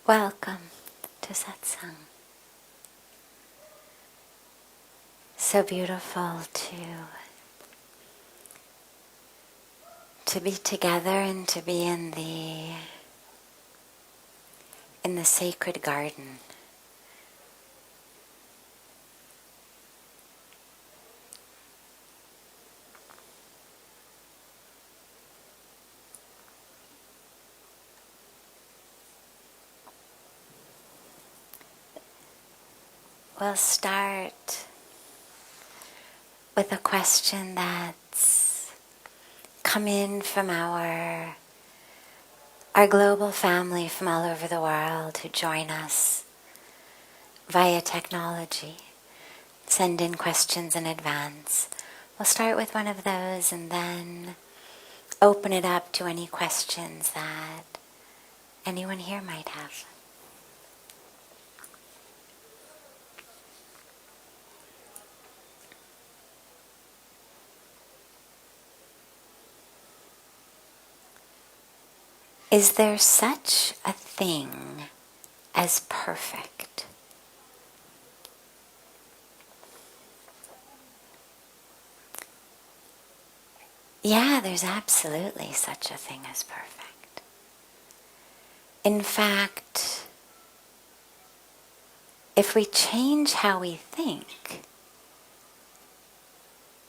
Welcome to Satsang. So beautiful to be together and to be in the sacred garden. We'll start with a question that's come in from our global family from all over the world who join us via technology. Send in questions in advance. We'll start with one of those and then open it up to any questions that anyone here might have. Is there such a thing as perfect? Yeah, there's absolutely such a thing as perfect. In fact, if we change how we think,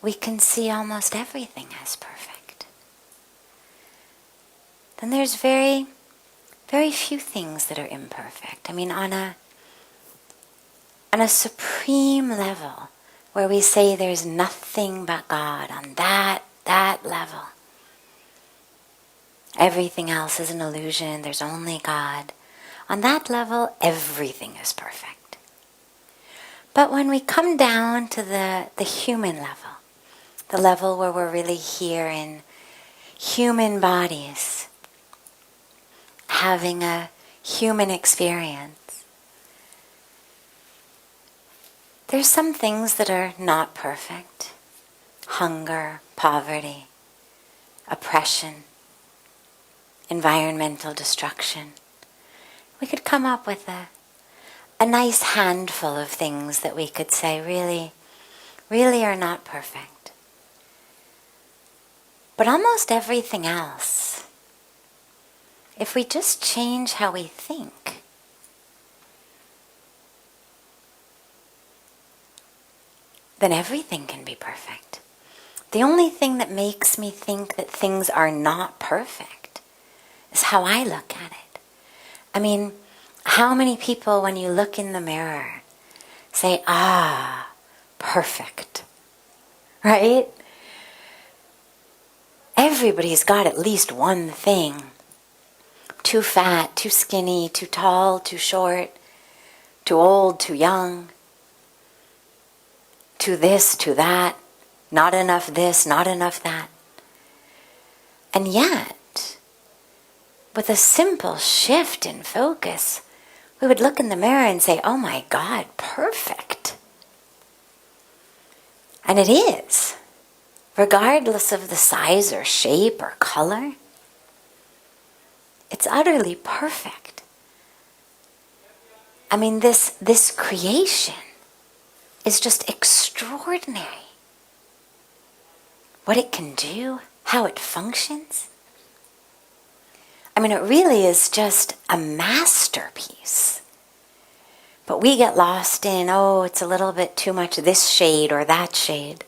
we can see almost everything as perfect. Then there's very, very few things that are imperfect. I mean, on a supreme level, where we say there's nothing but God, on that level, everything else is an illusion, there's only God. On that level, everything is perfect. But when we come down to the human level, the level where we're really here in human bodies, having a human experience, there's some things that are not perfect. Hunger, poverty, oppression, environmental destruction. We could come up with a nice handful of things that we could say really are not perfect. But almost everything else, if we just change how we think, then everything can be perfect. The only thing that makes me think that things are not perfect is how I look at it. I mean, how many people, when you look in the mirror, say, perfect, right? Everybody's got at least one thing. Too fat, too skinny, too tall, too short, too old, too young, too this, too that, not enough this, not enough that. And yet, with a simple shift in focus, we would look in the mirror and say, oh my God, perfect. And it is, regardless of the size or shape or color. It's utterly perfect. I mean, this creation is just extraordinary. What it can do, how it functions. I mean, it really is just a masterpiece. But we get lost in, it's a little bit too much this shade or that shade,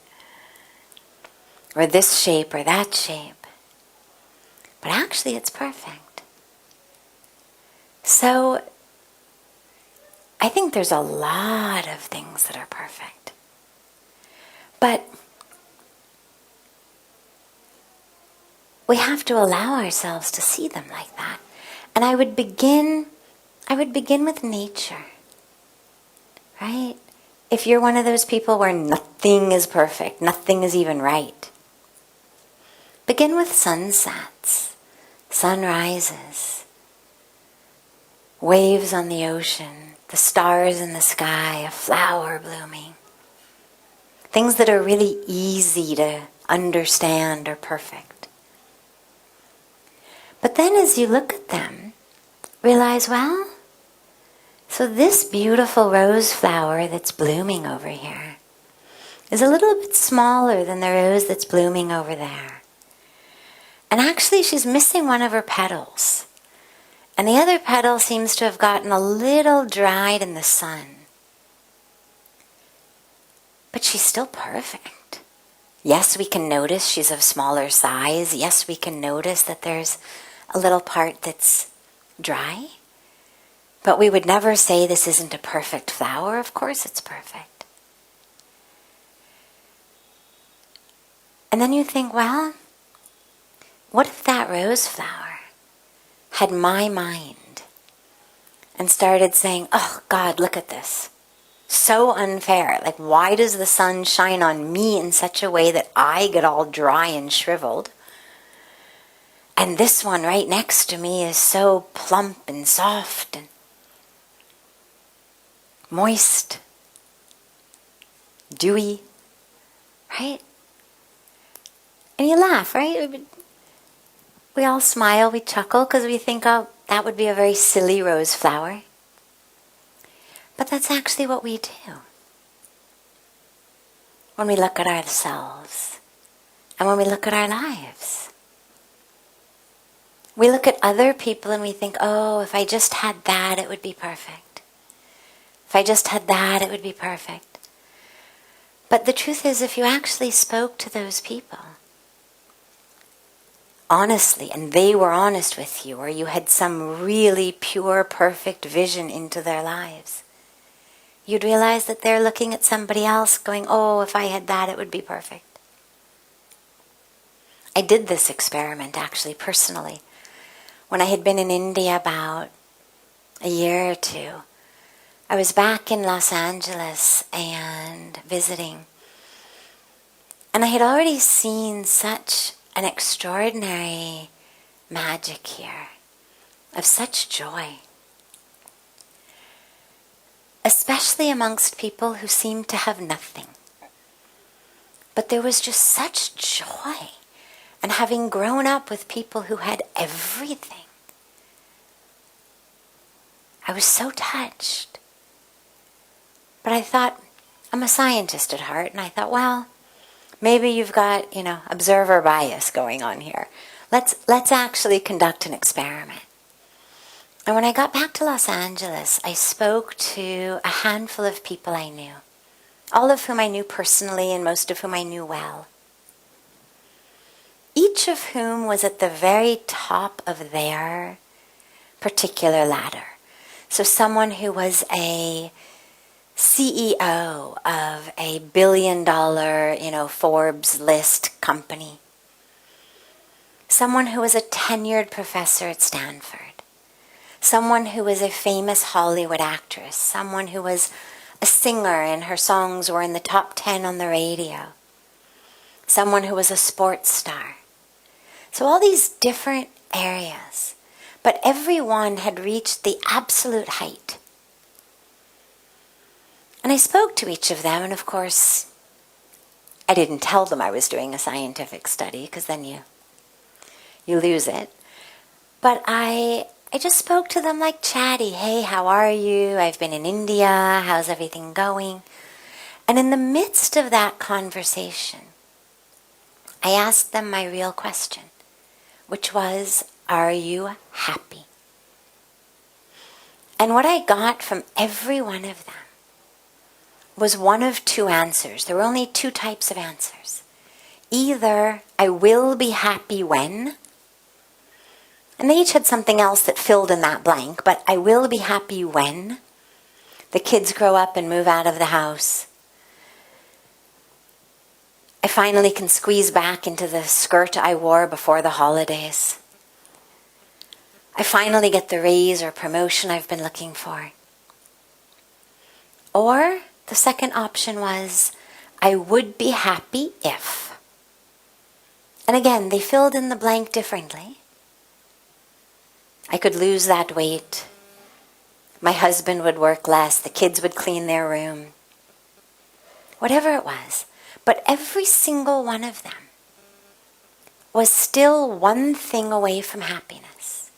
or this shape or that shape. But actually, it's perfect. So, I think there's a lot of things that are perfect. But we have to allow ourselves to see them like that. And I would begin with nature. Right? If you're one of those people where nothing is perfect, nothing is even right, begin with sunsets, sunrises, waves on the ocean, the stars in the sky, a flower blooming. Things that are really easy to understand or perfect. But then as you look at them, realize, well, So this beautiful rose flower that's blooming over here is a little bit smaller than the rose that's blooming over there. And actually she's missing one of her petals. And the other petal seems to have gotten a little dried in the sun. But she's still perfect. Yes, we can notice she's of smaller size. Yes, we can notice that there's a little part that's dry. But we would never say this isn't a perfect flower. Of course it's perfect. And then you think, well, what if that rose flower had my mind and started saying, oh God, look at this. So unfair. Like, why does the sun shine on me in such a way that I get all dry and shriveled? And this one right next to me is so plump and soft and moist, dewy, right? And you laugh, right? We all smile, we chuckle, because we think, oh, that would be a very silly rose flower. But that's actually what we do when we look at ourselves and when we look at our lives. We look at other people and we think, oh, if I just had that, it would be perfect. If I just had that, it would be perfect. But the truth is, if you actually spoke to those people honestly, and they were honest with you, or you had some really pure, perfect vision into their lives, you'd realize that they're looking at somebody else going, oh, if I had that, it would be perfect. I did this experiment, actually, personally. When I had been in India about a year or two, I was back in Los Angeles and visiting. And I had already seen such an extraordinary magic here, of such joy. Especially amongst people who seemed to have nothing. But there was just such joy. And having grown up with people who had everything, I was so touched. But I thought, I'm a scientist at heart, and I thought, well, maybe you've got, observer bias going on here. Let's actually conduct an experiment. And when I got back to Los Angeles, I spoke to a handful of people I knew, all of whom I knew personally and most of whom I knew well. Each of whom was at the very top of their particular ladder. So someone who was a CEO of a $1 billion, Forbes list company. Someone who was a tenured professor at Stanford. Someone who was a famous Hollywood actress. Someone who was a singer and her songs were in the top 10 on the radio. Someone who was a sports star. So all these different areas. But everyone had reached the absolute height. And I spoke to each of them, and of course, I didn't tell them I was doing a scientific study, because then you lose it. But I just spoke to them like chatty. Hey, how are you? I've been in India. How's everything going? And in the midst of that conversation, I asked them my real question, which was, are you happy? And what I got from every one of them was one of two answers. There were only two types of answers. Either, I will be happy when, and they each had something else that filled in that blank, but I will be happy when the kids grow up and move out of the house. I finally can squeeze back into the skirt I wore before the holidays. I finally get the raise or promotion I've been looking for. Or the second option was, I would be happy if. And again, they filled in the blank differently. I could lose that weight. My husband would work less. The kids would clean their room. Whatever it was. But every single one of them was still one thing away from happiness.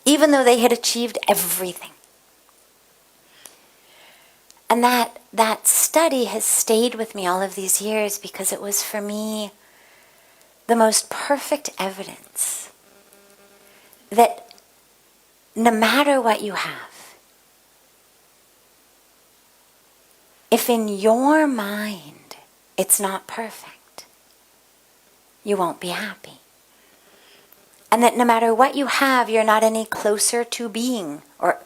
Even though they had achieved everything. And that study has stayed with me all of these years because it was for me the most perfect evidence that no matter what you have, if in your mind it's not perfect, you won't be happy. And that no matter what you have, you're not any closer to being or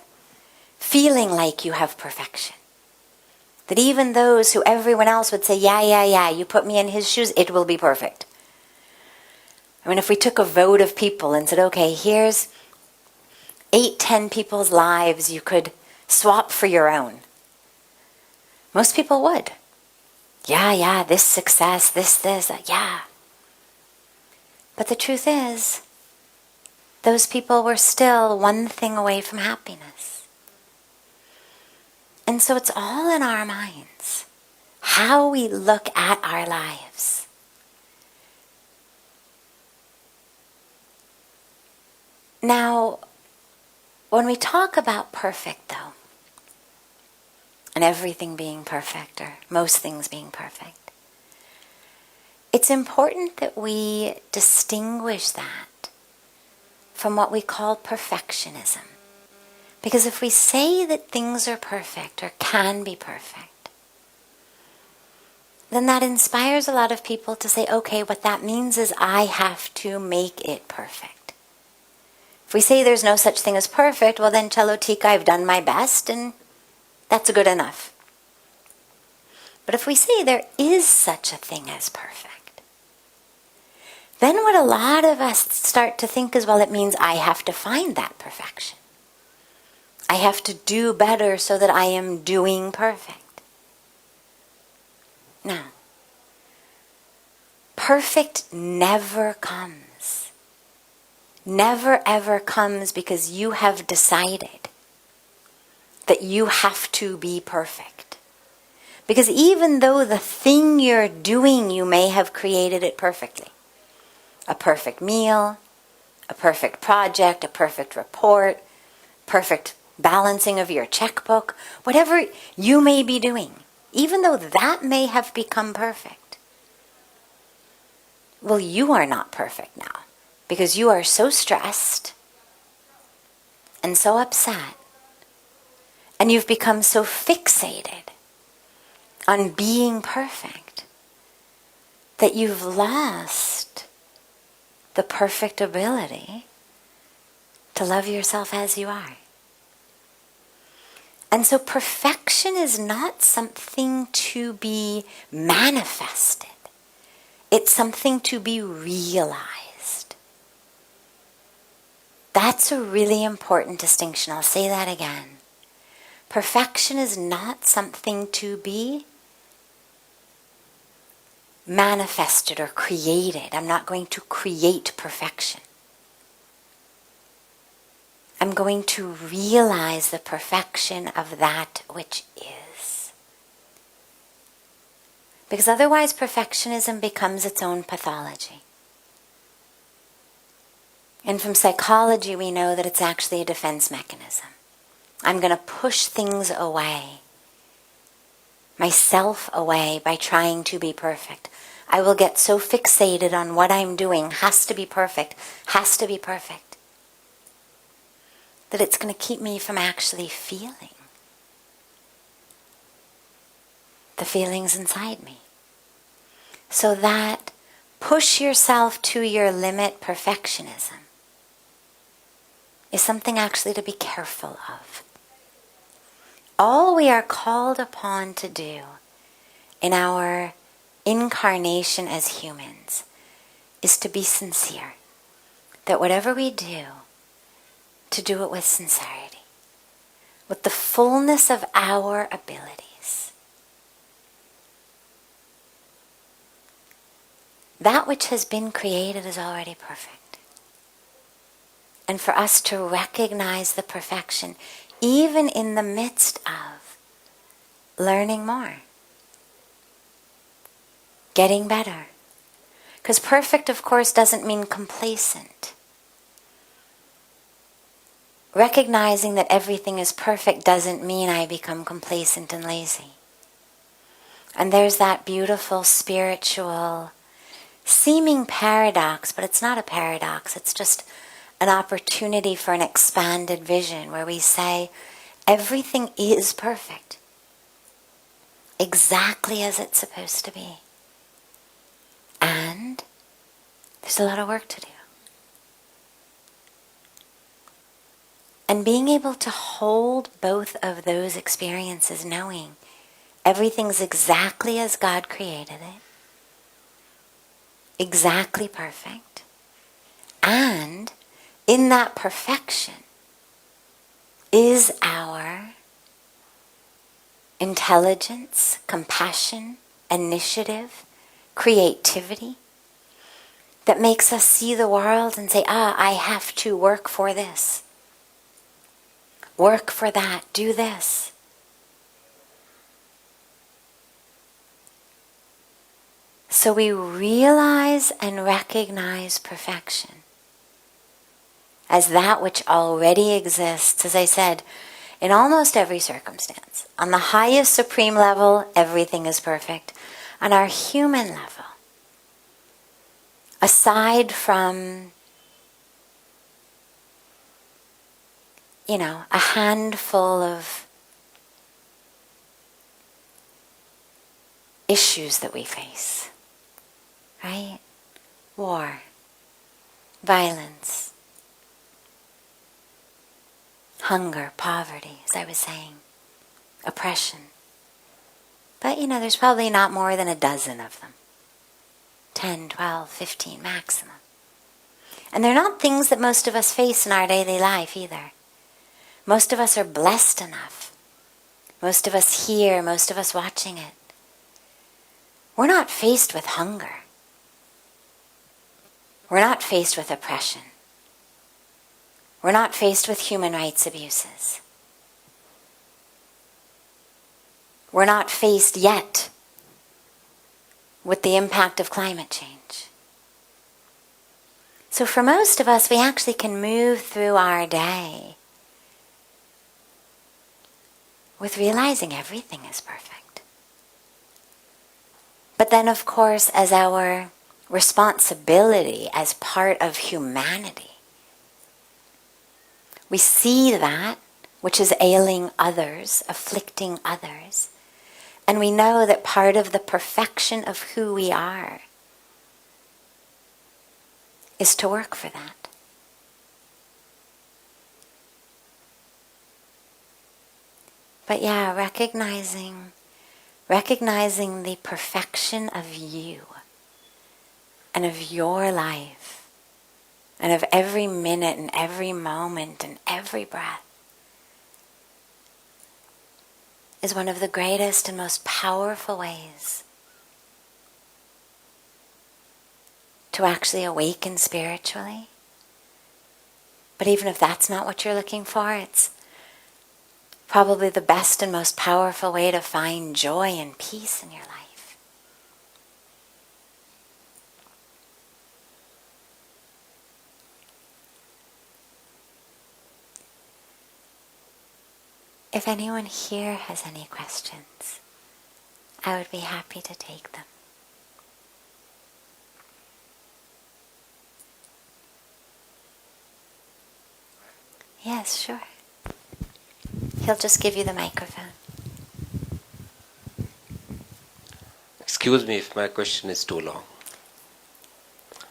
feeling like you have perfection. That even those who everyone else would say, yeah, you put me in his shoes, it will be perfect. I mean, if we took a vote of people and said, okay, here's 8-10 people's lives you could swap for your own, most people would. Yeah, this success, this, yeah. But the truth is, those people were still one thing away from happiness. And so it's all in our minds, how we look at our lives. Now, when we talk about perfect, though, and everything being perfect, or most things being perfect, it's important that we distinguish that from what we call perfectionism. Because if we say that things are perfect or can be perfect, then that inspires a lot of people to say, okay, what that means is I have to make it perfect. If we say there's no such thing as perfect, well then, chalo tika, I've done my best and that's good enough. But if we say there is such a thing as perfect, then what a lot of us start to think is, well, it means I have to find that perfection. I have to do better so that I am doing perfect. Now, perfect never comes. Never ever comes because you have decided that you have to be perfect. Because even though the thing you're doing, you may have created it perfectly. A perfect meal, a perfect project, a perfect report, perfect balancing of your checkbook, whatever you may be doing, even though that may have become perfect. Well, you are not perfect now because you are so stressed and so upset, and you've become so fixated on being perfect that you've lost the perfect ability to love yourself as you are. And so perfection is not something to be manifested. It's something to be realized. That's a really important distinction. I'll say that again. Perfection is not something to be manifested or created. I'm not going to create perfection. I'm going to realize the perfection of that which is. Because otherwise perfectionism becomes its own pathology. And from psychology we know that it's actually a defense mechanism. I'm going to push things away, myself away, by trying to be perfect. I will get so fixated on what I'm doing, has to be perfect, that it's going to keep me from actually feeling the feelings inside me. So that push yourself to your limit perfectionism is something actually to be careful of. All we are called upon to do in our incarnation as humans is to be sincere. That whatever we do, to do it with sincerity, with the fullness of our abilities. That which has been created is already perfect. And for us to recognize the perfection, even in the midst of learning more, getting better. Because perfect, of course, doesn't mean complacent. recognizing that everything is perfect doesn't mean I become complacent and lazy. And there's that beautiful spiritual seeming paradox, but it's not a paradox, it's just an opportunity for an expanded vision where we say everything is perfect, exactly as it's supposed to be. And there's a lot of work to do. And being able to hold both of those experiences, knowing everything's exactly as God created it, exactly perfect, and in that perfection is our intelligence, compassion, initiative, creativity that makes us see the world and say, I have to work for this, work for that, do this. So we realize and recognize perfection as that which already exists, as I said, in almost every circumstance. On the highest supreme level, everything is perfect. On our human level, aside from, a handful of issues that we face, right? War, violence, hunger, poverty, as I was saying, oppression. But, there's probably not more than a dozen of them. 10, 12, 15 maximum. And they're not things that most of us face in our daily life either. Most of us are blessed enough. Most of us here, most of us watching it. We're not faced with hunger. We're not faced with oppression. We're not faced with human rights abuses. We're not faced yet with the impact of climate change. So for most of us, we actually can move through our day with realizing everything is perfect. But then, of course, as our responsibility as part of humanity, we see that which is ailing others, afflicting others, and we know that part of the perfection of who we are is to work for that. But yeah, recognizing the perfection of you and of your life and of every minute and every moment and every breath is one of the greatest and most powerful ways to actually awaken spiritually. But even if that's not what you're looking for, it's probably the best and most powerful way to find joy and peace in your life. If anyone here has any questions, I would be happy to take them. Yes, sure. He'll just give you the microphone. Excuse me if my question is too long,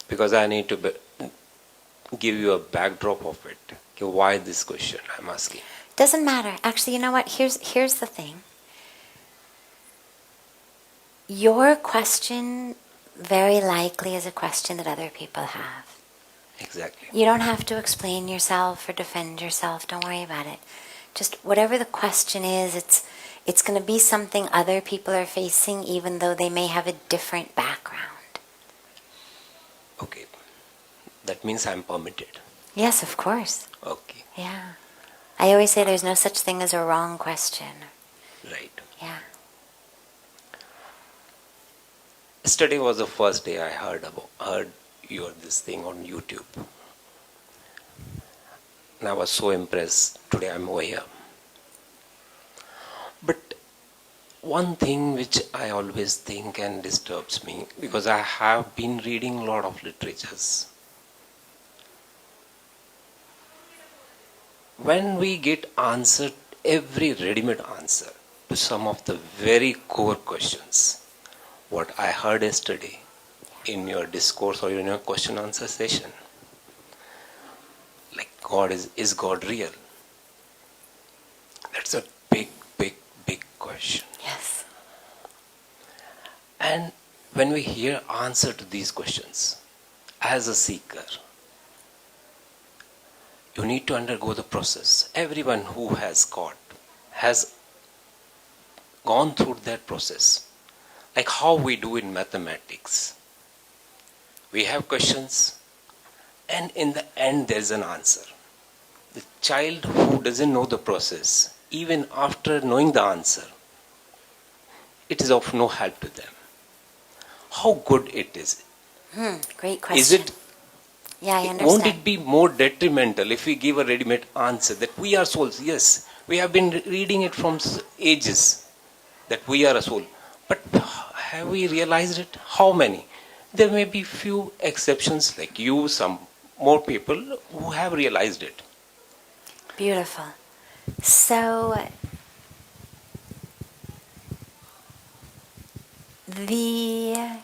because I need to give you a backdrop of it. Okay, why this question I'm asking? Doesn't matter. Actually, you know what? Here's the thing. Your question very likely is a question that other people have. Exactly. You don't have to explain yourself or defend yourself. Don't worry about it. Just whatever the question is, it's going to be something other people are facing, even though they may have a different background. Okay. That means I'm permitted. Yes, of course. Okay. Yeah. I always say there's no such thing as a wrong question. Right. Yeah. Yesterday was the first day I heard your this thing on YouTube. and I was so impressed. Today I'm over here. But one thing which I always think and disturbs me, because I have been reading a lot of literatures. When we get answered, every ready-made answer to some of the very core questions, what I heard yesterday in your discourse or in your question answer session, like is God real? That's a big question. Yes. And when we hear answer to these questions, as a seeker, you need to undergo the process. Everyone who has gone through that process. Like how we do in mathematics. We have questions, and in the end there is an answer. The child who doesn't know the process, even after knowing the answer, it is of no help to them. How good it is. Great question. Yeah, I understand. Won't it be more detrimental if we give a ready-made answer that we are souls? Yes, we have been reading it from ages that we are a soul. But have we realized it? How many? There may be few exceptions like you, some more people who have realized it. Beautiful. So the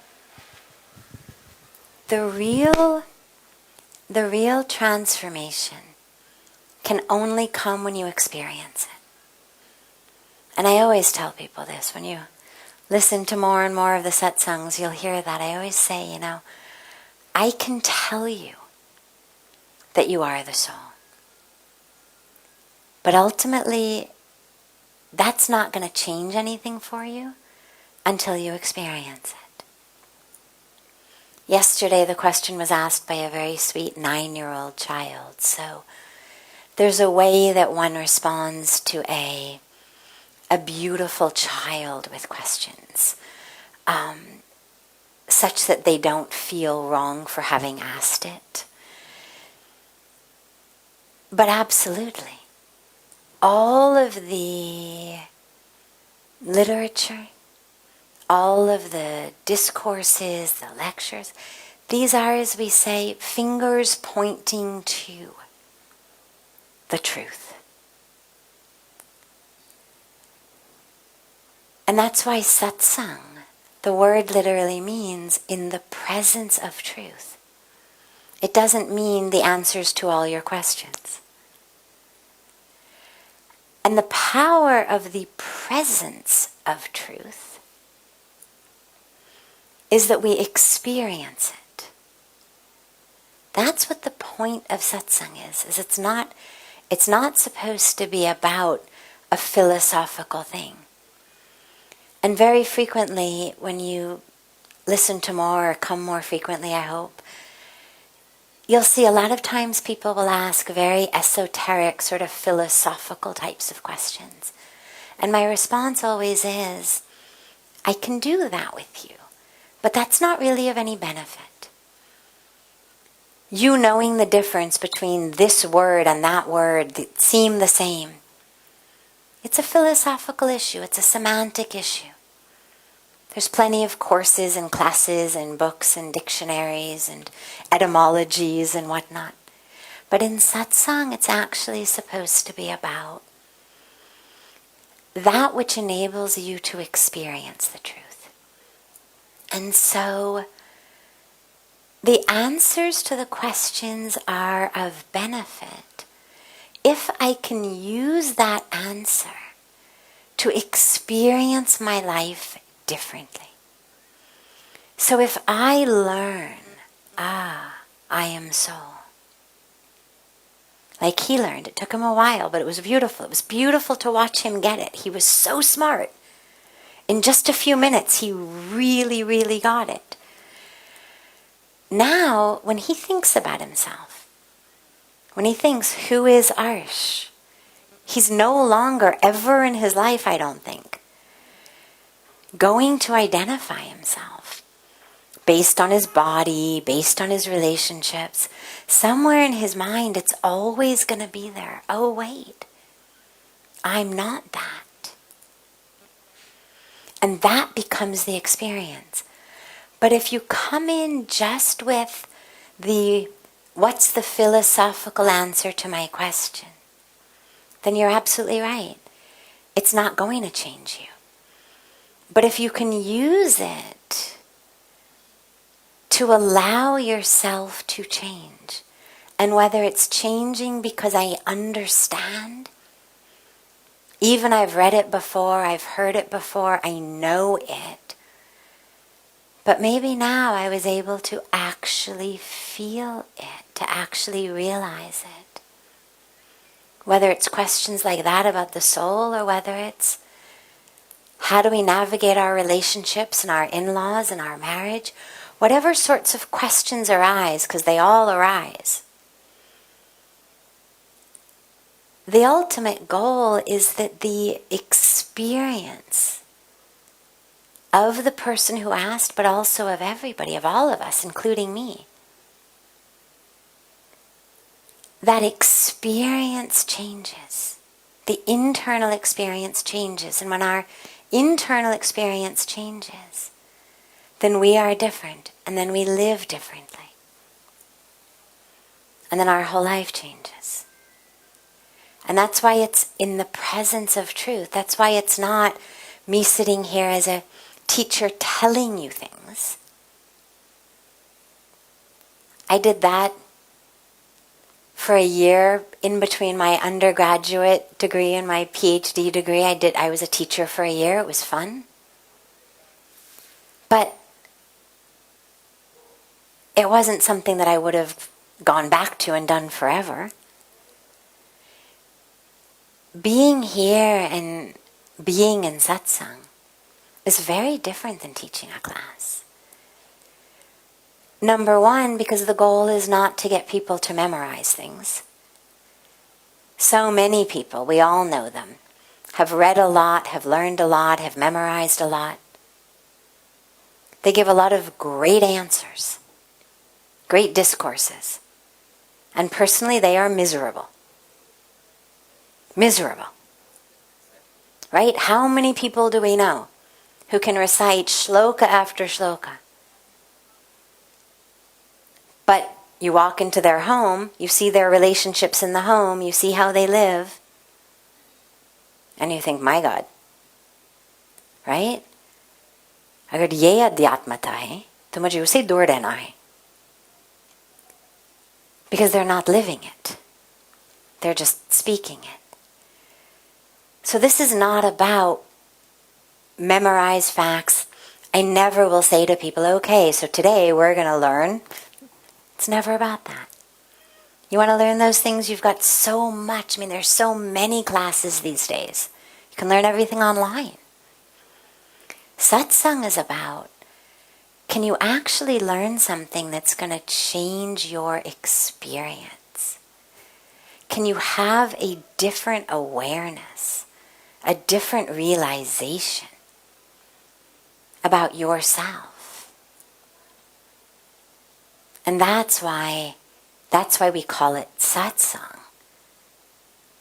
real transformation can only come when you experience it. And I always tell people this, when you listen to more and more of the satsangs, you'll hear that. I always say, I can tell you that you are the soul. But ultimately, that's not going to change anything for you until you experience it. Yesterday, the question was asked by a very sweet 9-year-old child. So there's a way that one responds to a beautiful child with questions, such that they don't feel wrong for having asked it. But absolutely, all of the literature, all of the discourses, the lectures, these are, as we say, fingers pointing to the truth. And that's why satsang, the word literally means in the presence of truth. It doesn't mean the answers to all your questions. And the power of the presence of truth is that we experience it. That's what the point of satsang is it's not supposed to be about a philosophical thing. And very frequently, when you listen to more or come more frequently, I hope, you'll see a lot of times people will ask very esoteric, sort of philosophical types of questions. And my response always is, I can do that with you, but that's not really of any benefit. You knowing the difference between this word and that word that seem the same, it's a philosophical issue, it's a semantic issue. There's plenty of courses and classes and books and dictionaries and etymologies and whatnot. But in satsang, it's actually supposed to be about that which enables you to experience the truth. And so the answers to the questions are of benefit if I can use that answer to experience my life differently. So if I learn, I am soul. Like he learned, it took him a while, but it was beautiful. It was beautiful to watch him get it. He was so smart. In just a few minutes, he really, really got it. Now, when he thinks about himself, when he thinks, who is Arsh? He's no longer ever in his life, I don't think, going to identify himself based on his body, based on his relationships. Somewhere in his mind, it's always going to be there. Oh, wait, I'm not that. And that becomes the experience. But if you come in just with what's the philosophical answer to my question, then you're absolutely right. It's not going to change you. But if you can use it to allow yourself to change, and whether it's changing because I understand, even I've read it before, I've heard it before, I know it, but maybe now I was able to actually feel it, to actually realize it. Whether it's questions like that about the soul, or whether it's how do we navigate our relationships and our in-laws and our marriage, whatever sorts of questions arise, because they all arise. The ultimate goal is that the experience of the person who asked, but also of everybody, of all of us, including me, that experience changes. The internal experience changes. And when our internal experience changes, then we are different, and then we live differently. And then our whole life changes. And that's why it's in the presence of truth. That's why it's not me sitting here as a teacher telling you things. I did that for a year in between my undergraduate degree and my PhD degree. I was a teacher for a year. It was fun. But it wasn't something that I would have gone back to and done forever. Being here and being in satsang is very different than teaching a class. Number one, because the goal is not to get people to memorize things. So many people, we all know them, have read a lot, have learned a lot, have memorized a lot. They give a lot of great answers, great discourses. And personally, they are miserable. Miserable. Right? How many people do we know who can recite shloka after shloka? But you walk into their home, you see their relationships in the home, you see how they live, and you think, my God, right? अगर ये अध्यात्मता है, तो मुझे उसे दूर रहना है. Because they're not living it. They're just speaking it. So this is not about memorize facts. I never will say to people, okay, so today we're going to learn. It's never about that. You want to learn those things? You've got so much. I mean, there's so many classes these days. You can learn everything online. Satsang is about, can you actually learn something that's going to change your experience? Can you have a different awareness, a different realization about yourself? And that's why we call it satsang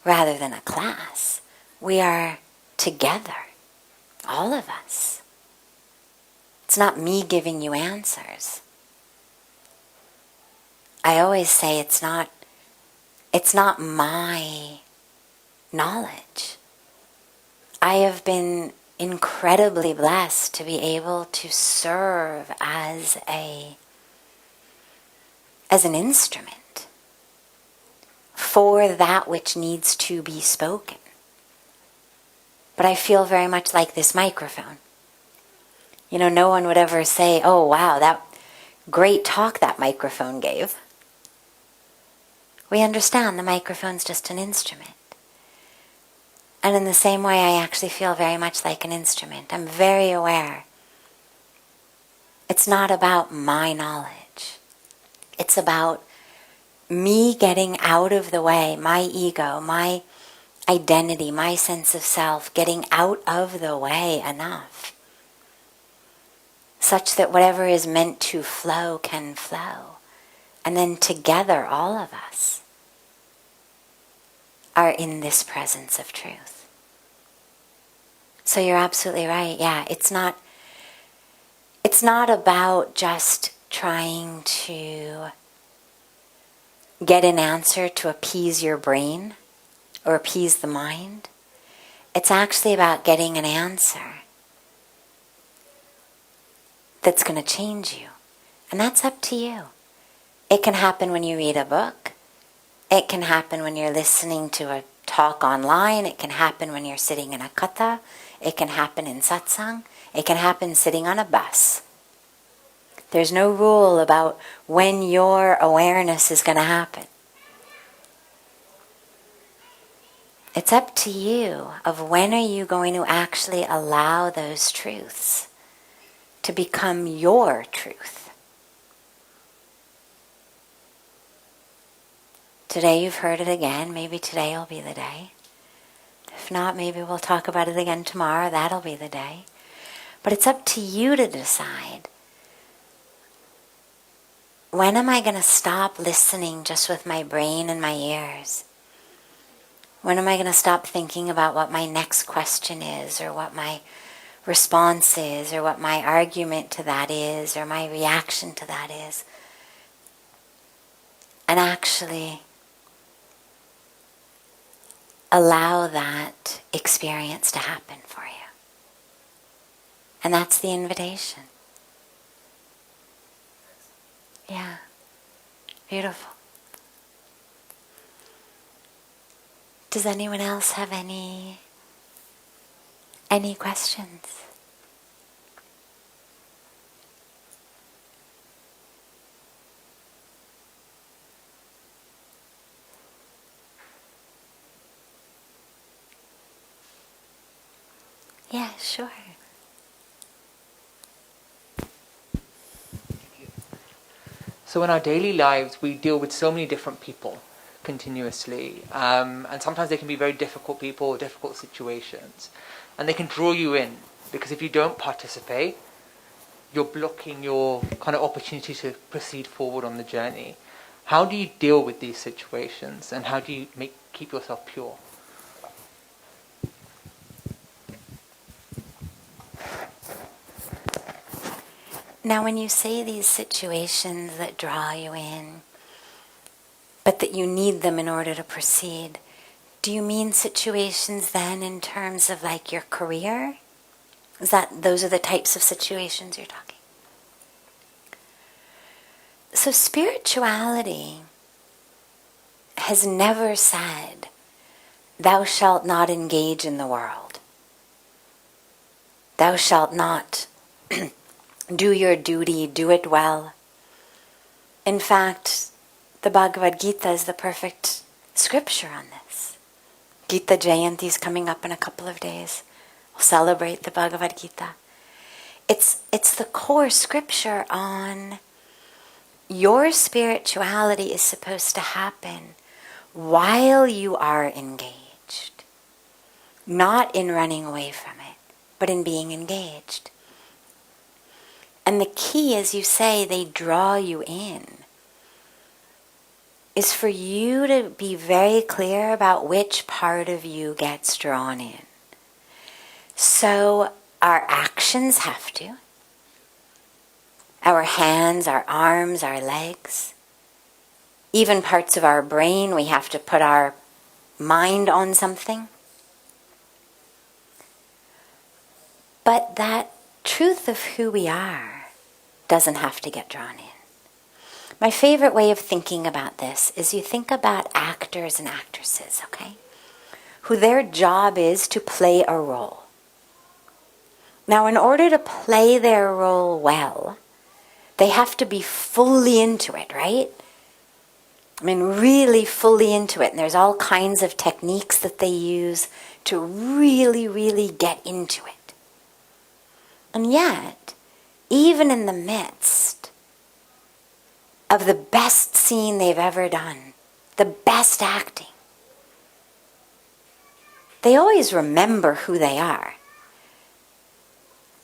rather than a class. We are together, all of us. It's not me giving you answers. I always say it's not my knowledge. I have been incredibly blessed to be able to serve as an instrument for that which needs to be spoken. But I feel very much like this microphone. You know, no one would ever say, oh wow, that great talk that microphone gave. We understand the microphone's just an instrument. And in the same way, I actually feel very much like an instrument. I'm very aware. It's not about my knowledge. It's about me getting out of the way, my ego, my identity, my sense of self, getting out of the way enough such that whatever is meant to flow can flow. And then together, all of us are in this presence of truth. So you're absolutely right. Yeah, it's not about just trying to get an answer to appease your brain or appease the mind. It's actually about getting an answer that's going to change you. And that's up to you. It can happen when you read a book. It can happen when you're listening to a talk online. It can happen when you're sitting in a katha. It can happen in satsang. It can happen sitting on a bus. There's no rule about when your awareness is going to happen. It's up to you of when are you going to actually allow those truths to become your truth. Today you've heard it again. Maybe today will be the day. If not, maybe we'll talk about it again tomorrow. That'll be the day. But it's up to you to decide. When am I going to stop listening just with my brain and my ears? When am I going to stop thinking about what my next question is, or what my response is, or what my argument to that is, or my reaction to that is? And actually allow that experience to happen for you. And that's the invitation. Yeah. Beautiful. Does anyone else have any questions? Yeah, sure. So in our daily lives, we deal with so many different people continuously. And sometimes they can be very difficult people, difficult situations. And they can draw you in, because if you don't participate, you're blocking your kind of opportunity to proceed forward on the journey. How do you deal with these situations, and how do you keep yourself pure? Now, when you say these situations that draw you in, but that you need them in order to proceed, do you mean situations then in terms of like your career? Those are the types of situations you're talking? So spirituality has never said, thou shalt not engage in the world. Thou shalt not do your duty, do it well. In fact, the Bhagavad Gita is the perfect scripture on this. Gita Jayanti is coming up in a couple of days. We'll celebrate the Bhagavad Gita. It's the core scripture on your spirituality is supposed to happen while you are engaged. Not in running away from it, but in being engaged. And the key, as you say, they draw you in, is for you to be very clear about which part of you gets drawn in. So our actions have to. Our hands, our arms, our legs. Even parts of our brain, we have to put our mind on something. But that truth of who we are doesn't have to get drawn in. My favorite way of thinking about this is you think about actors and actresses, okay? Who their job is to play a role. Now, in order to play their role well, they have to be fully into it, right? I mean, really fully into it. And there's all kinds of techniques that they use to really, really get into it. And yet, even in the midst of the best scene they've ever done, the best acting, they always remember who they are.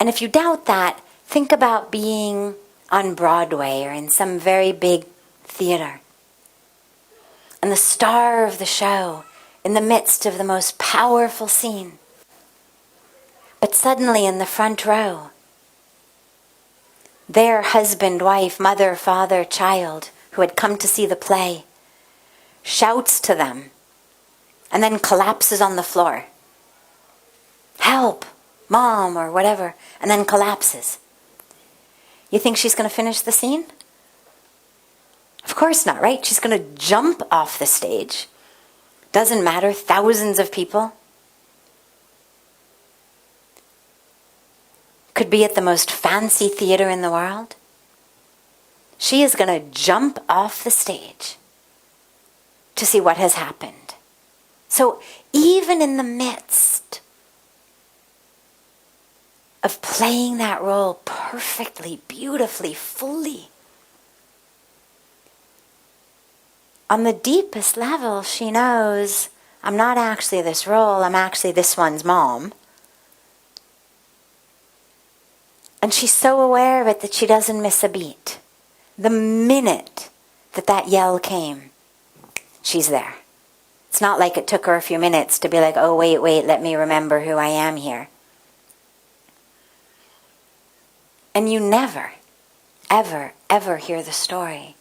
And if you doubt that, Think about being on Broadway or in some very big theater, and the star of the show in the midst of the most powerful scene. But suddenly in the front row, their husband, wife, mother, father, child, who had come to see the play, shouts to them and then collapses on the floor. Help, mom, or whatever, and then collapses. You think she's going to finish the scene? Of course not, right? She's going to jump off the stage. Doesn't matter, thousands of people. Could be at the most fancy theater in the world. She is going to jump off the stage to see what has happened. So even in the midst of playing that role perfectly, beautifully, fully, on the deepest level, she knows, I'm not actually this role, I'm actually this one's mom. And she's so aware of it that she doesn't miss a beat. The minute that that yell came, she's there. It's not like it took her a few minutes to be like, oh, wait, let me remember who I am here. And you never, ever, ever hear the story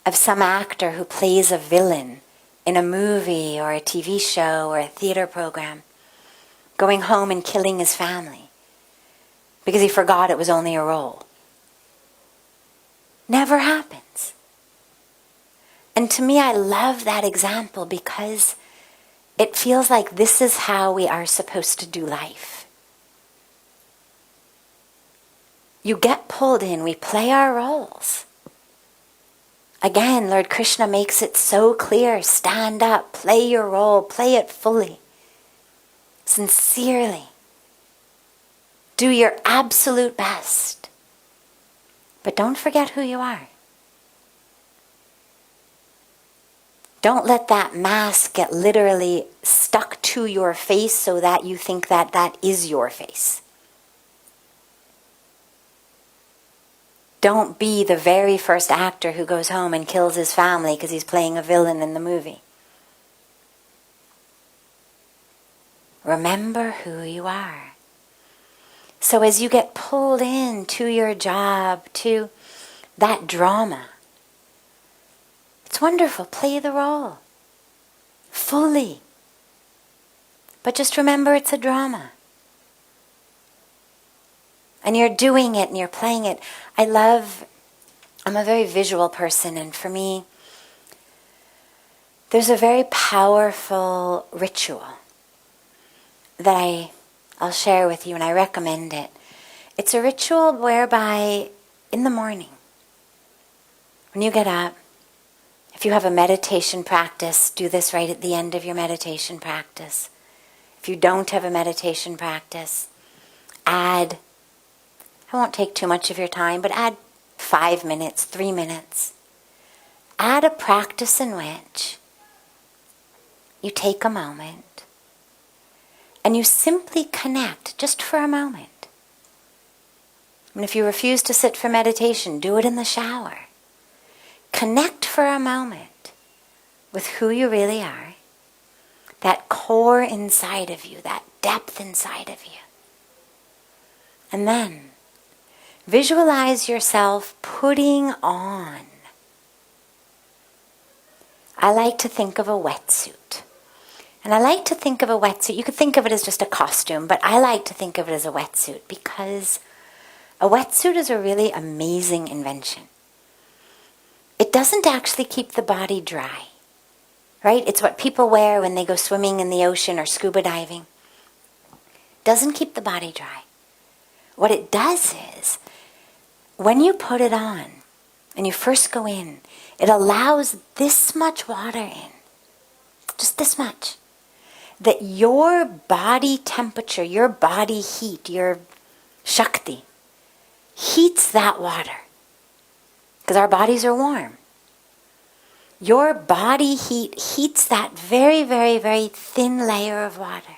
of some actor who plays a villain in a movie or a TV show or a theater program going home and killing his family because he forgot it was only a role. Never happens. And to me, I love that example because it feels like this is how we are supposed to do life. You get pulled in, we play our roles. Again, Lord Krishna makes it so clear. Stand up, play your role, play it fully, sincerely. Do your absolute best. But don't forget who you are. Don't let that mask get literally stuck to your face so that you think that that is your face. Don't be the very first actor who goes home and kills his family because he's playing a villain in the movie. Remember who you are. So as you get pulled in to your job, to that drama, it's wonderful. Play the role fully. But just remember it's a drama. And you're doing it and you're playing it. I'm a very visual person, and for me, there's a very powerful ritual that I'll share with you, and I recommend it. It's a ritual whereby in the morning, when you get up, if you have a meditation practice, do this right at the end of your meditation practice. If you don't have a meditation practice, I won't take too much of your time, but add 5 minutes, 3 minutes. Add a practice in which you take a moment and you simply connect just for a moment. And if you refuse to sit for meditation, do it in the shower. Connect for a moment with who you really are, that core inside of you, that depth inside of you. And then visualize yourself putting on. I like to think of a wetsuit. And I like to think of a wetsuit. You could think of it as just a costume, but I like to think of it as a wetsuit because a wetsuit is a really amazing invention. It doesn't actually keep the body dry, right? It's what people wear when they go swimming in the ocean or scuba diving. It doesn't keep the body dry. What it does is, when you put it on and you first go in, it allows this much water in, just this much, that your body temperature, your body heat, your Shakti, heats that water. Because our bodies are warm. Your body heat heats that very, very, very thin layer of water.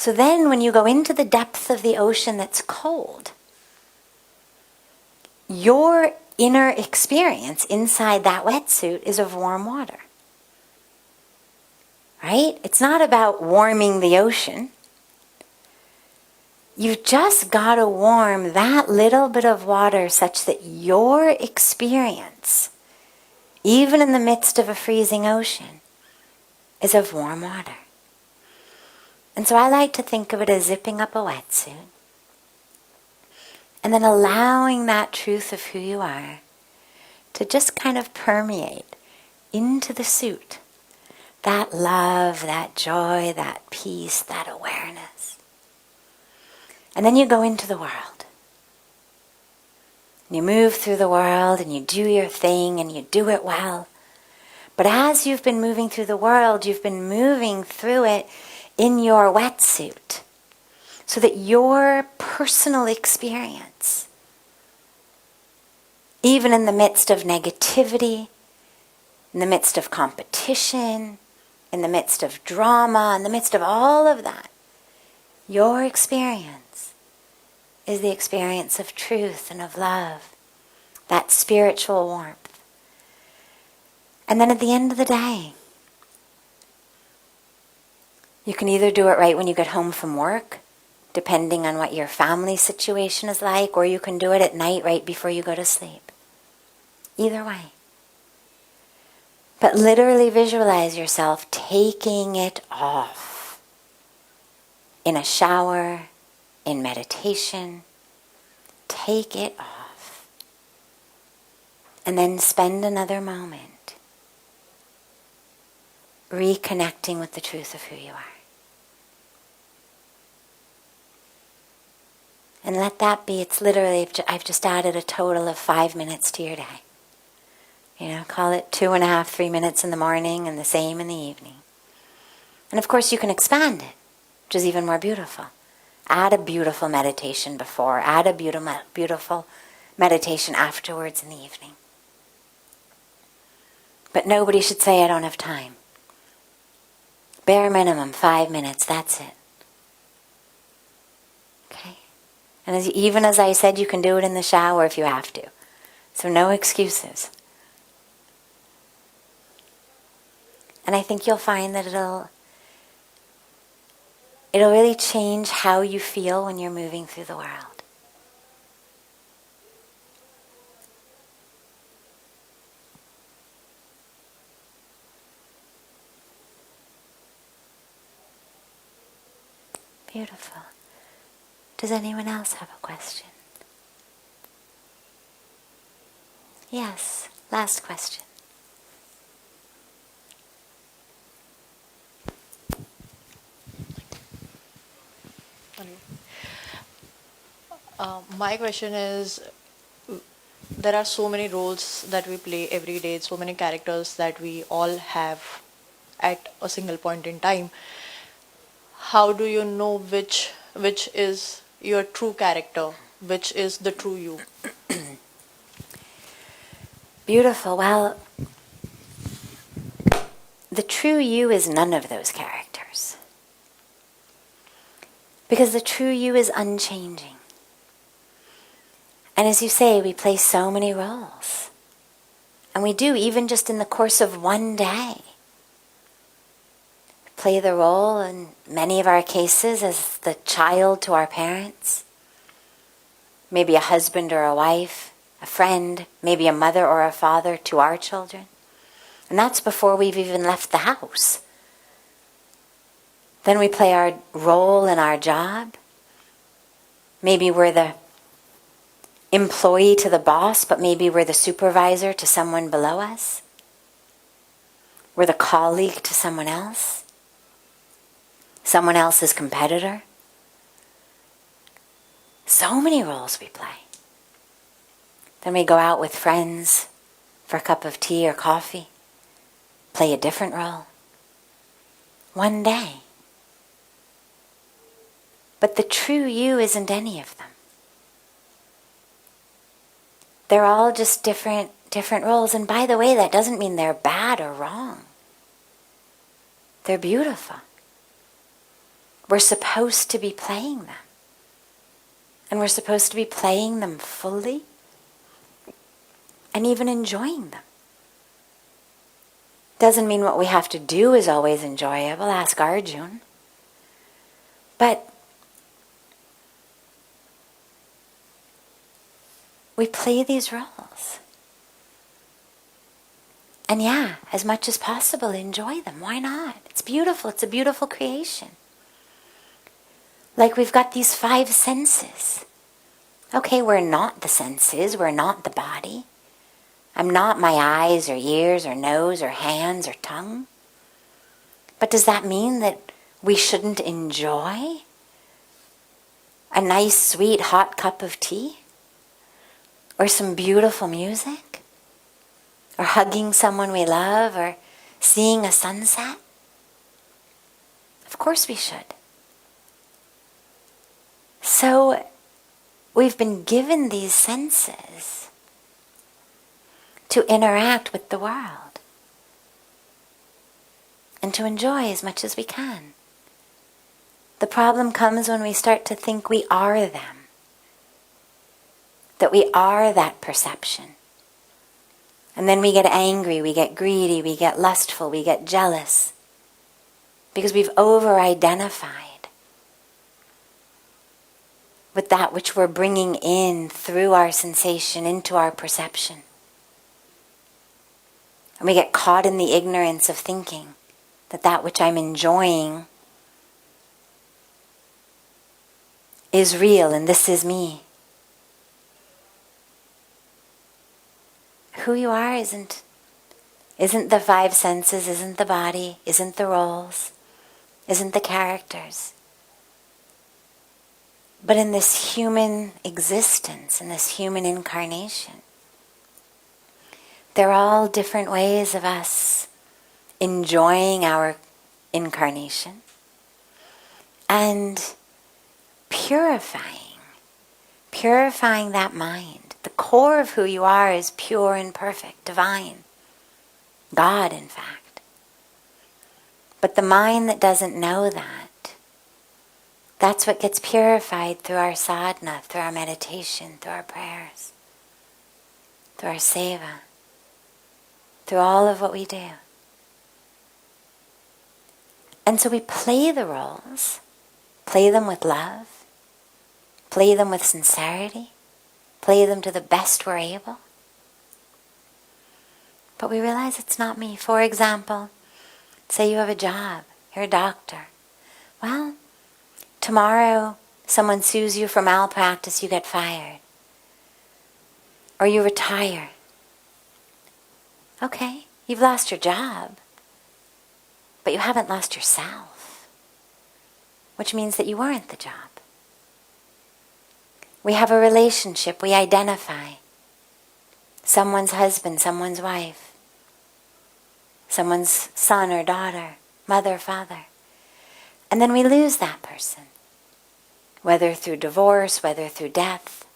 So then when you go into the depth of the ocean that's cold, your inner experience inside that wetsuit is of warm water. Right? It's not about warming the ocean. You've just got to warm that little bit of water such that your experience, even in the midst of a freezing ocean, is of warm water. And so I like to think of it as zipping up a wetsuit and then allowing that truth of who you are to just kind of permeate into the suit. That love, that joy, that peace, that awareness. And then you go into the world. You move through the world and you do your thing and you do it well. But as you've been moving through the world, you've been moving through it in your wetsuit, so that your personal experience, even in the midst of negativity, in the midst of competition, in the midst of drama, in the midst of all of that, your experience is the experience of truth and of love, that spiritual warmth. And then at the end of the day, you can either do it right when you get home from work, depending on what your family situation is like, or you can do it at night right before you go to sleep. Either way. But literally visualize yourself taking it off. In a shower, in meditation. Take it off. And then spend another moment reconnecting with the truth of who you are. And let that be, it's literally, I've just added a total of 5 minutes to your day. You know, call it 2.5, 3 minutes in the morning and the same in the evening. And of course you can expand it, which is even more beautiful. Add a beautiful meditation before, add a beautiful meditation afterwards in the evening. But nobody should say, I don't have time. Bare minimum, 5 minutes, that's it. Okay? And even as I said, you can do it in the shower if you have to. So no excuses. And I think you'll find that it'll really change how you feel when you're moving through the world. Beautiful. Does anyone else have a question? Yes, last question. My question is, there are so many roles that we play every day, so many characters that we all have at a single point in time. How do you know which is your true character, which is the true you? Beautiful. Well, the true you is none of those characters. Because the true you is unchanging. And as you say, we play so many roles. And we do, even just in the course of one day. We play the role, in many of our cases, as the child to our parents. Maybe a husband or a wife, a friend, maybe a mother or a father to our children. And that's before we've even left the house. Then we play our role in our job. Maybe we're the employee to the boss, but maybe we're the supervisor to someone below us. We're the colleague to someone else's competitor. So many roles we play. Then we go out with friends for a cup of tea or coffee, play a different role. One day. But the true you isn't any of them. They're all just different roles. And by the way, that doesn't mean they're bad or wrong. They're beautiful. We're supposed to be playing them. And we're supposed to be playing them fully and even enjoying them. Doesn't mean what we have to do is always enjoyable, ask Arjun. But we play these roles. And yeah, as much as possible, enjoy them. Why not? It's beautiful. It's a beautiful creation. Like we've got these 5 senses. Okay, we're not the senses. We're not the body. I'm not my eyes or ears or nose or hands or tongue. But does that mean that we shouldn't enjoy a nice, sweet, hot cup of tea? Or some beautiful music? Or hugging someone we love? Or seeing a sunset? Of course we should. So we've been given these senses to interact with the world and to enjoy as much as we can. The problem comes when we start to think we are them, that we are that perception. And then we get angry, we get greedy, we get lustful, we get jealous, because we've over-identified with that which we're bringing in through our sensation into our perception. And we get caught in the ignorance of thinking that that which I'm enjoying is real and this is me. Who you are isn't the 5 senses, isn't the body, isn't the roles, isn't the characters. But in this human existence, in this human incarnation, they're all different ways of us enjoying our incarnation and purifying that mind. The core of who you are is pure and perfect, divine, God in fact. But the mind that doesn't know that, that's what gets purified through our sadhana, through our meditation, through our prayers, through our seva, through all of what we do. And so we play the roles, play them with love, play them with sincerity, play them to the best we're able. But we realize it's not me. For example, say you have a job, you're a doctor. Well, tomorrow someone sues you for malpractice, you get fired. Or you retire. Okay, you've lost your job, but you haven't lost yourself, which means that you weren't the job. We have a relationship, we identify. Someone's husband, someone's wife, someone's son or daughter, mother, father. And then we lose that person, whether through divorce, whether through death.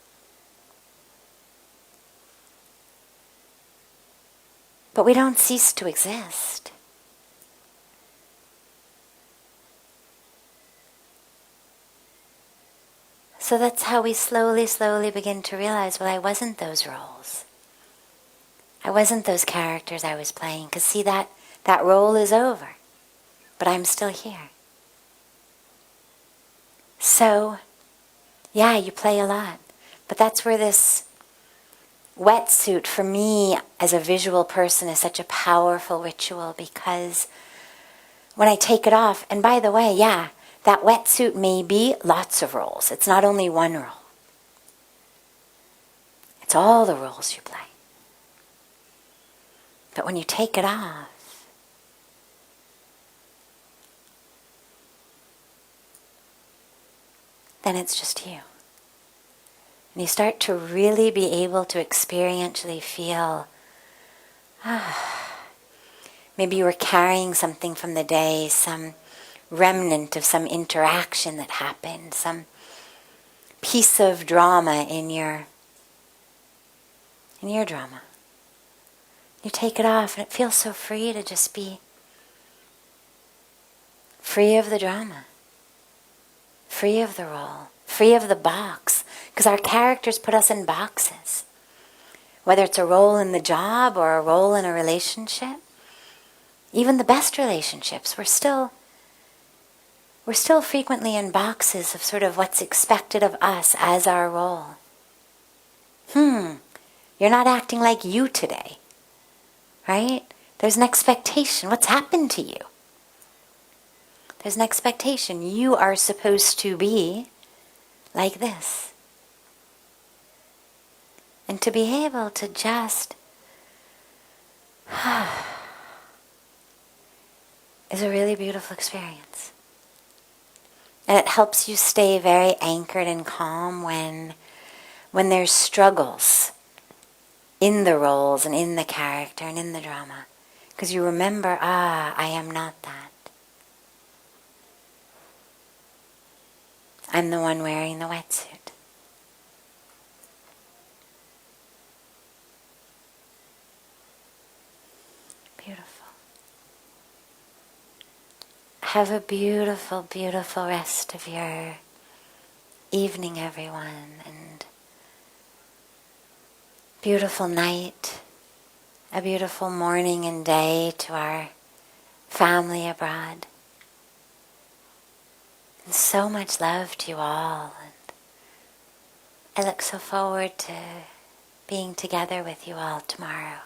But we don't cease to exist. So that's how we slowly begin to realize, well, I wasn't those roles. I wasn't those characters I was playing. Because see, that role is over. But I'm still here. So, yeah, you play a lot. But that's where this wetsuit, for me, as a visual person, is such a powerful ritual. Because when I take it off, and by the way, yeah, that wetsuit may be lots of roles. It's not only one role. It's all the roles you play. But when you take it off, then it's just you. And you start to really be able to experientially feel, maybe you were carrying something from the day, some remnant of some interaction that happened, some piece of drama in your drama. You take it off and it feels so free to just be free of the drama. free of the role, free of the box, because our characters put us in boxes. Whether it's a role in the job or a role in a relationship, even the best relationships, we're still frequently in boxes of sort of what's expected of us as our role. You're not acting like you today, right? There's an expectation. What's happened to you? There's an expectation. You are supposed to be like this. And to be able to just is a really beautiful experience. And it helps you stay very anchored and calm when there's struggles in the roles and in the character and in the drama. Because you remember, I am not that. I'm the one wearing the wetsuit. Beautiful. Have a beautiful, beautiful rest of your evening, everyone, and beautiful night, a beautiful morning and day to our family abroad. And so much love to you all, and I look so forward to being together with you all tomorrow.